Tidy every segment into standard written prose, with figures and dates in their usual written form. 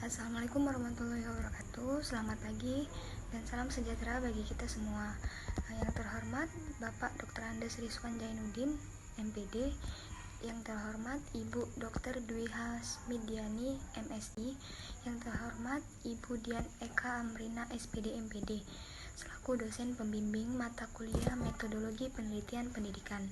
Assalamualaikum warahmatullahi wabarakatuh. Selamat pagi dan salam sejahtera bagi kita semua. Yang terhormat Bapak Dr. Andes Rizwan Jainuddin, MPD. Yang terhormat Ibu Dr. Dwi Hasmidiani, MSI. Yang terhormat Ibu Dian Eka Amrina, SPD, MPD, selaku dosen pembimbing mata kuliah Metodologi Penelitian Pendidikan.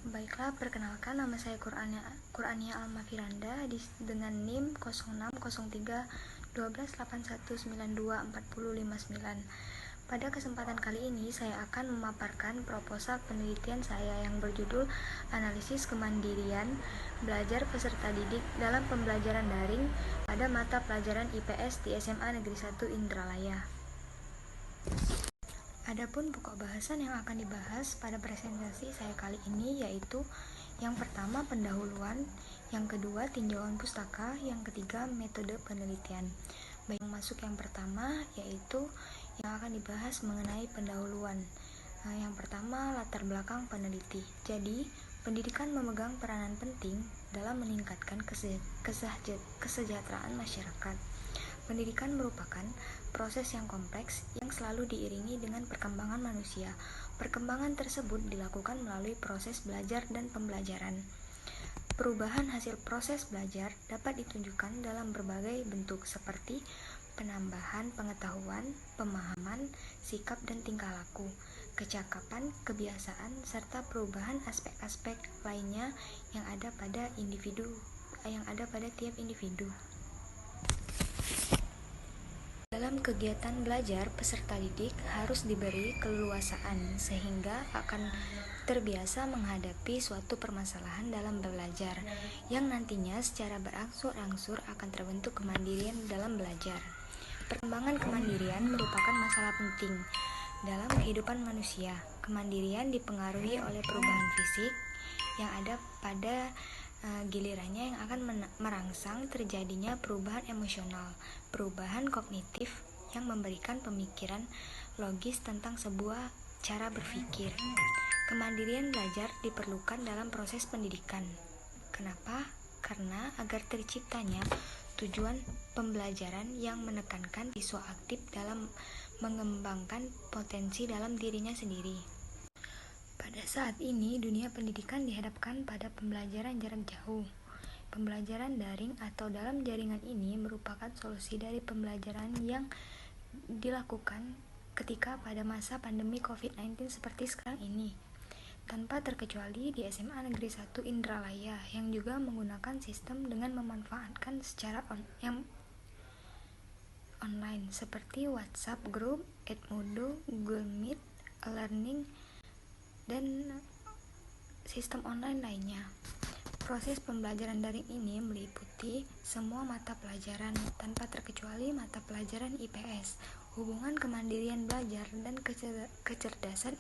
Baiklah, perkenalkan, nama saya Qur'ania Alma Firanda dengan NIM 06031281924059. Pada kesempatan kali ini saya akan memaparkan proposal penelitian saya yang berjudul Analisis Kemandirian Belajar Peserta Didik dalam Pembelajaran Daring pada Mata Pelajaran IPS di SMA Negeri 1 Indralaya. Adapun pokok bahasan yang akan dibahas pada presentasi saya kali ini yaitu yang pertama pendahuluan, yang kedua tinjauan pustaka, yang ketiga metode penelitian. Baik, masuk yang pertama yaitu yang akan dibahas mengenai pendahuluan. Yang pertama, latar belakang peneliti. Jadi, pendidikan memegang peranan penting dalam meningkatkan kesejahteraan masyarakat. Pendidikan merupakan proses yang kompleks yang selalu diiringi dengan perkembangan manusia. Perkembangan tersebut dilakukan melalui proses belajar dan pembelajaran. Perubahan hasil proses belajar dapat ditunjukkan dalam berbagai bentuk seperti penambahan pengetahuan, pemahaman, sikap dan tingkah laku, kecakapan, kebiasaan, serta perubahan aspek-aspek lainnya yang ada pada tiap individu. Dalam kegiatan belajar, peserta didik harus diberi keleluasaan sehingga akan terbiasa menghadapi suatu permasalahan dalam belajar yang nantinya secara berangsur-angsur akan terbentuk kemandirian dalam belajar. Perkembangan kemandirian merupakan masalah penting dalam kehidupan manusia. Kemandirian dipengaruhi oleh perubahan fisik yang ada pada gilirannya yang akan merangsang terjadinya perubahan emosional, perubahan kognitif yang memberikan pemikiran logis tentang sebuah cara berpikir. Kemandirian belajar diperlukan dalam proses pendidikan. Kenapa? Karena agar terciptanya tujuan pembelajaran yang menekankan siswa aktif dalam mengembangkan potensi dalam dirinya sendiri. Pada saat ini, dunia pendidikan dihadapkan pada pembelajaran jarak jauh. Pembelajaran daring atau dalam jaringan ini merupakan solusi dari pembelajaran yang dilakukan ketika pada masa pandemi COVID-19 seperti sekarang ini. Tanpa terkecuali di SMA Negeri 1 Indralaya yang juga menggunakan sistem dengan memanfaatkan secara online seperti WhatsApp Group, Edmodo, Google Meet, e-learning, dan sistem online lainnya. Proses pembelajaran daring ini meliputi semua mata pelajaran tanpa terkecuali mata pelajaran IPS. Hubungan kemandirian belajar dan kecerdasan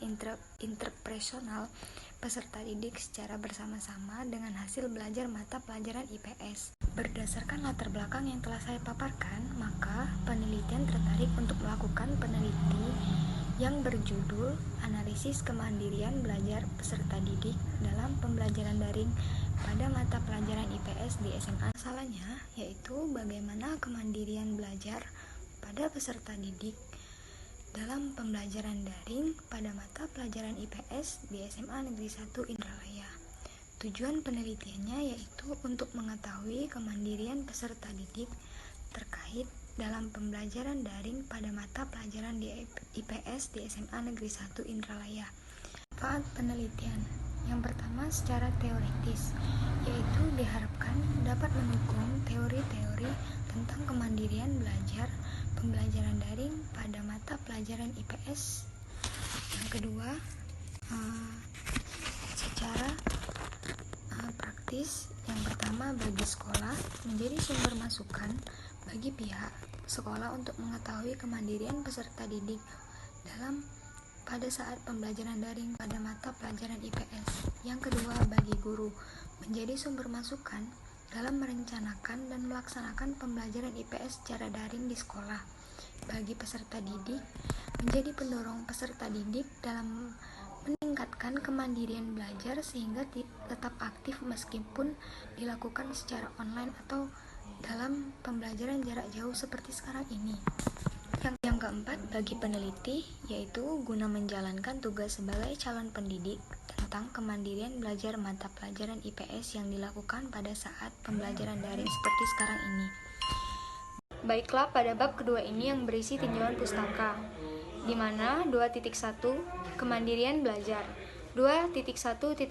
interpersonal peserta didik secara bersama-sama dengan hasil belajar mata pelajaran IPS. Berdasarkan latar belakang yang telah saya paparkan, maka penelitian tertarik untuk melakukan peneliti yang berjudul Analisis Kemandirian Belajar Peserta Didik dalam Pembelajaran Daring pada Mata Pelajaran IPS di SMA. Masalahnya yaitu bagaimana kemandirian belajar pada peserta didik dalam pembelajaran daring pada mata pelajaran IPS di SMA Negeri 1 Indralaya. Tujuan penelitiannya yaitu untuk mengetahui kemandirian peserta didik terkait dalam pembelajaran daring pada mata pelajaran di IPS di SMA Negeri 1 Indralaya. Manfaat penelitian. Yang pertama, secara teoritis, yaitu diharapkan dapat mendukung teori-teori tentang kemandirian belajar pembelajaran daring pada mata pelajaran IPS. Yang kedua, secara praktis, yang pertama bagi sekolah menjadi sumber masukan bagi pihak sekolah untuk mengetahui kemandirian peserta didik pada saat pembelajaran daring pada mata pelajaran IPS. Yang kedua, bagi guru menjadi sumber masukan dalam merencanakan dan melaksanakan pembelajaran IPS secara daring di sekolah. Bagi peserta didik menjadi pendorong peserta didik dalam meningkatkan kemandirian belajar sehingga tetap aktif meskipun dilakukan secara online atau dalam pembelajaran jarak jauh seperti sekarang ini. Yang keempat, bagi peneliti, yaitu guna menjalankan tugas sebagai calon pendidik tentang kemandirian belajar mata pelajaran IPS yang dilakukan pada saat pembelajaran daring seperti sekarang ini. Baiklah, pada bab kedua ini yang berisi tinjauan pustaka, di mana 2.1 kemandirian belajar, 2.1.1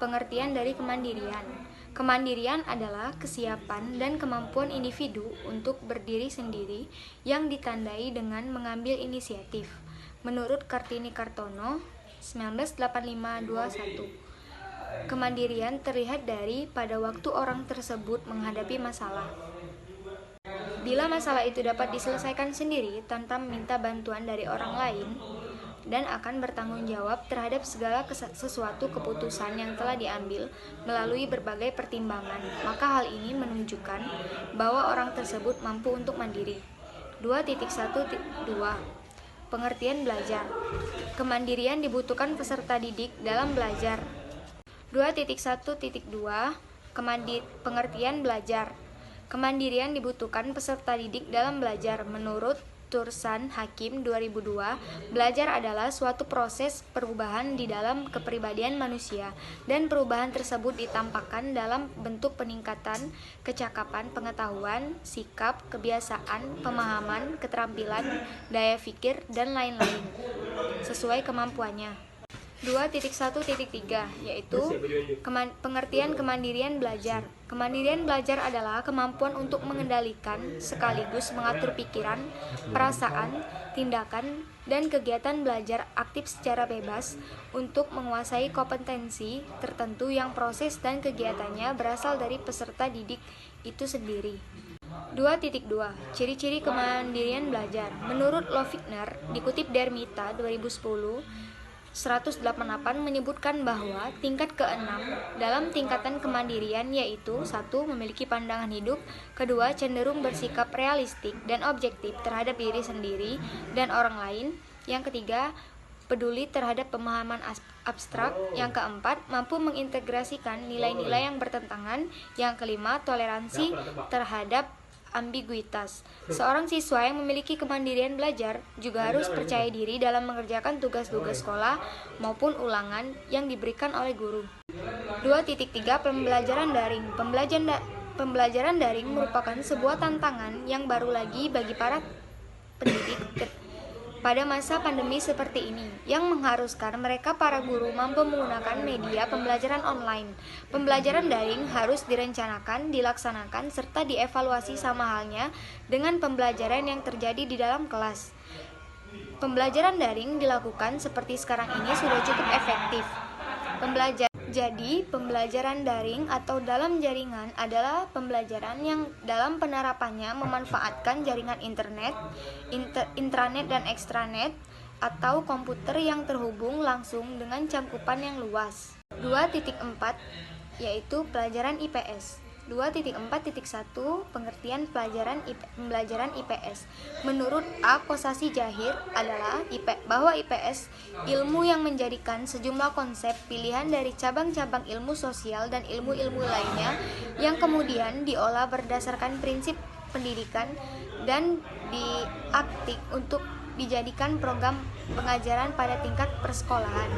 pengertian dari kemandirian. Kemandirian adalah kesiapan dan kemampuan individu untuk berdiri sendiri yang ditandai dengan mengambil inisiatif. Menurut Kartini Kartono, 1985-21, kemandirian terlihat dari pada waktu orang tersebut menghadapi masalah. Bila masalah itu dapat diselesaikan sendiri tanpa meminta bantuan dari orang lain, dan akan bertanggung jawab terhadap segala sesuatu keputusan yang telah diambil melalui berbagai pertimbangan, maka hal ini menunjukkan bahwa orang tersebut mampu untuk mandiri. 2.1.2 pengertian belajar. Kemandirian dibutuhkan peserta didik dalam belajar. 2.1.2 pengertian belajar. Kemandirian dibutuhkan peserta didik dalam belajar. Menurut Tursan Hakim 2002, belajar adalah suatu proses perubahan di dalam kepribadian manusia, dan perubahan tersebut ditampakkan dalam bentuk peningkatan kecakapan, pengetahuan, sikap, kebiasaan, pemahaman, keterampilan, daya pikir, dan lain-lain, sesuai kemampuannya. 2.1.3 yaitu pengertian kemandirian belajar. Kemandirian belajar adalah kemampuan untuk mengendalikan sekaligus mengatur pikiran, perasaan, tindakan, dan kegiatan belajar aktif secara bebas untuk menguasai kompetensi tertentu yang proses dan kegiatannya berasal dari peserta didik itu sendiri. 2.2 Ciri-ciri kemandirian belajar. Menurut Lovikner, dikutip dari Mita 2010 188 menyebutkan bahwa tingkat ke-6 dalam tingkatan kemandirian yaitu 1. Memiliki pandangan hidup, 2. Cenderung bersikap realistik dan objektif terhadap diri sendiri dan orang lain, yang ketiga peduli terhadap pemahaman abstrak, yang keempat mampu mengintegrasikan nilai-nilai yang bertentangan, yang kelima toleransi terhadap ambiguitas. Seorang siswa yang memiliki kemandirian belajar juga harus percaya diri dalam mengerjakan tugas-tugas sekolah maupun ulangan yang diberikan oleh guru. 2.3 Pembelajaran daring. Pembelajaran daring merupakan sebuah tantangan yang baru lagi bagi para pendidik pada masa pandemi seperti ini, yang mengharuskan mereka para guru mampu menggunakan media pembelajaran online. Pembelajaran daring harus direncanakan, dilaksanakan, serta dievaluasi sama halnya dengan pembelajaran yang terjadi di dalam kelas. Pembelajaran daring dilakukan seperti sekarang ini sudah cukup efektif. Jadi, pembelajaran daring atau dalam jaringan adalah pembelajaran yang dalam penerapannya memanfaatkan jaringan internet, intranet dan ekstranet, atau komputer yang terhubung langsung dengan cangkupan yang luas. 2.4 yaitu pelajaran IPS. 2.4.1 pengertian pembelajaran IPS. Menurut A. Kosasi Jahir adalah bahwa IPS ilmu yang menjadikan sejumlah konsep pilihan dari cabang-cabang ilmu sosial dan ilmu-ilmu lainnya yang kemudian diolah berdasarkan prinsip pendidikan dan diaktif untuk dijadikan program pengajaran pada tingkat persekolahan.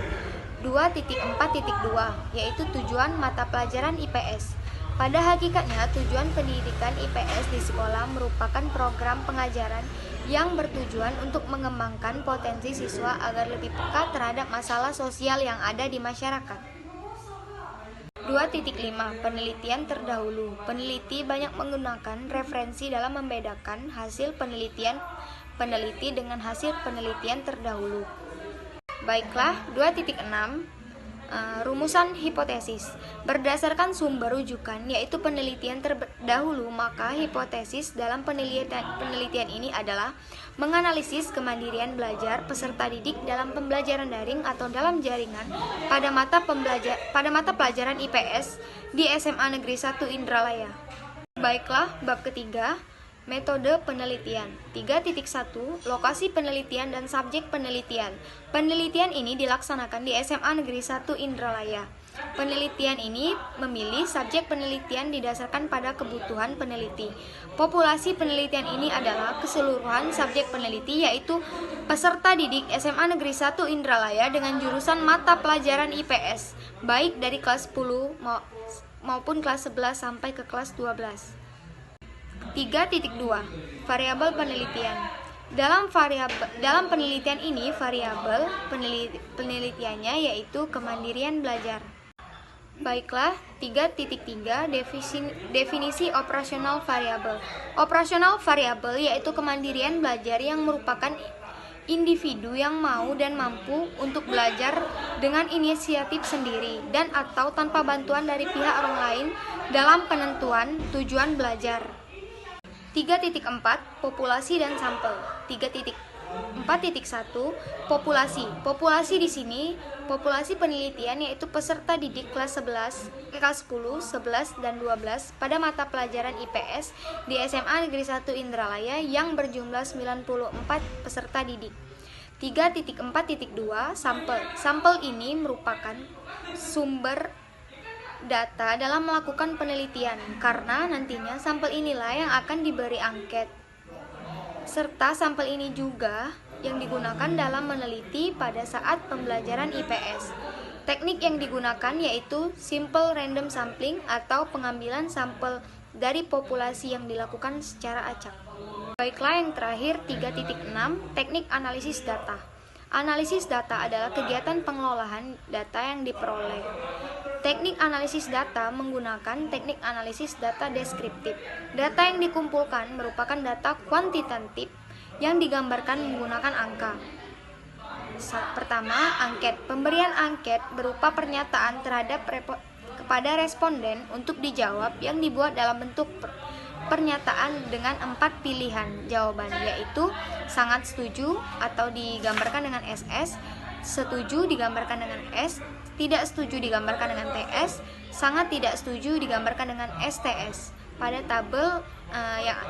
2.4.2 yaitu tujuan mata pelajaran IPS. Pada hakikatnya, tujuan pendidikan IPS di sekolah merupakan program pengajaran yang bertujuan untuk mengembangkan potensi siswa agar lebih peka terhadap masalah sosial yang ada di masyarakat. 2.5 Penelitian terdahulu. Peneliti banyak menggunakan referensi dalam membedakan hasil peneliti dengan hasil penelitian terdahulu. Baiklah, 2.6 Rumusan hipotesis. Berdasarkan sumber rujukan yaitu penelitian terdahulu, maka hipotesis dalam penelitian ini adalah menganalisis kemandirian belajar peserta didik dalam pembelajaran daring atau dalam jaringan pada mata pelajaran IPS di SMA Negeri 1 Indralaya. Baiklah, bab ketiga, metode penelitian. 3.1 Lokasi penelitian dan subjek penelitian. Penelitian ini dilaksanakan di SMA Negeri 1 Indralaya. Penelitian ini memilih subjek penelitian didasarkan pada kebutuhan peneliti. Populasi penelitian ini adalah keseluruhan subjek peneliti, yaitu peserta didik SMA Negeri 1 Indralaya dengan jurusan mata pelajaran IPS, baik dari kelas 10 maupun kelas 11 sampai ke kelas 12. 3.2. Variabel penelitian. Dalam penelitian ini, variabel penelitiannya yaitu kemandirian belajar. Baiklah, 3.3 definisi operasional variabel. Operasional variabel yaitu kemandirian belajar yang merupakan individu yang mau dan mampu untuk belajar dengan inisiatif sendiri dan atau tanpa bantuan dari pihak orang lain dalam penentuan tujuan belajar. 3.4 Populasi dan sampel. 4.1 Populasi. Populasi di sini populasi penelitian yaitu peserta didik kelas 10, 11, dan 12 pada mata pelajaran IPS di SMA Negeri 1 Indralaya yang berjumlah 94 peserta didik. 3.4.2 Sampel. Sampel ini merupakan sumber data dalam melakukan penelitian, karena nantinya sampel inilah yang akan diberi angket. Serta sampel ini juga yang digunakan dalam meneliti pada saat pembelajaran IPS. Teknik yang digunakan yaitu simple random sampling atau pengambilan sampel dari populasi yang dilakukan secara acak. Baiklah, yang terakhir 3.6 Teknik analisis data. Analisis data adalah kegiatan pengelolaan data yang diperoleh. Teknik analisis data menggunakan teknik analisis data deskriptif. Data yang dikumpulkan merupakan data kuantitatif yang digambarkan menggunakan angka. Pertama, angket. Pemberian angket berupa pernyataan kepada responden untuk dijawab yang dibuat dalam bentuk pernyataan dengan 4 pilihan jawaban, yaitu sangat setuju atau digambarkan dengan SS, setuju digambarkan dengan S, tidak setuju digambarkan dengan TS, sangat tidak setuju digambarkan dengan STS. Pada tabel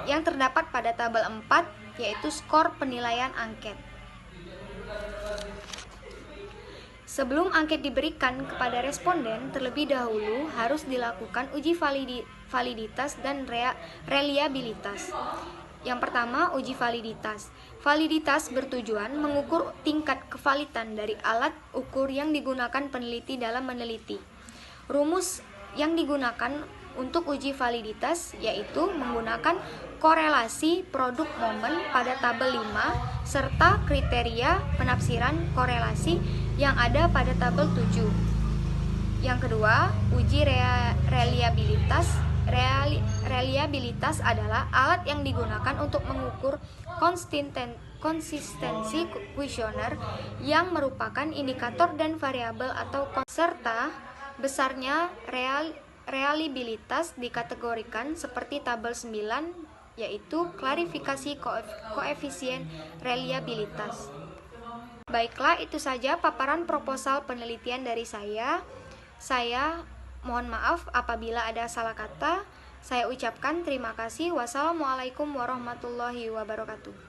yang terdapat pada tabel 4 yaitu skor penilaian angket. Sebelum angket diberikan kepada responden, terlebih dahulu harus dilakukan uji validitas dan reliabilitas. Yang pertama, uji validitas. Validitas bertujuan mengukur tingkat kevalidan dari alat ukur yang digunakan peneliti dalam meneliti. Rumus yang digunakan untuk uji validitas yaitu menggunakan korelasi produk momen pada tabel 5 serta kriteria penafsiran korelasi yang ada pada tabel 7. Yang kedua, uji reliabilitas. Reliabilitas adalah alat yang digunakan untuk mengukur konsistensi kuesioner yang merupakan indikator dan variabel atau serta besarnya reliabilitas dikategorikan seperti tabel 9 yaitu klarifikasi koefisien reliabilitas. Baiklah, itu saja paparan proposal penelitian dari saya. Saya mohon maaf apabila ada salah kata. Saya ucapkan terima kasih. Wassalamualaikum warahmatullahi wabarakatuh.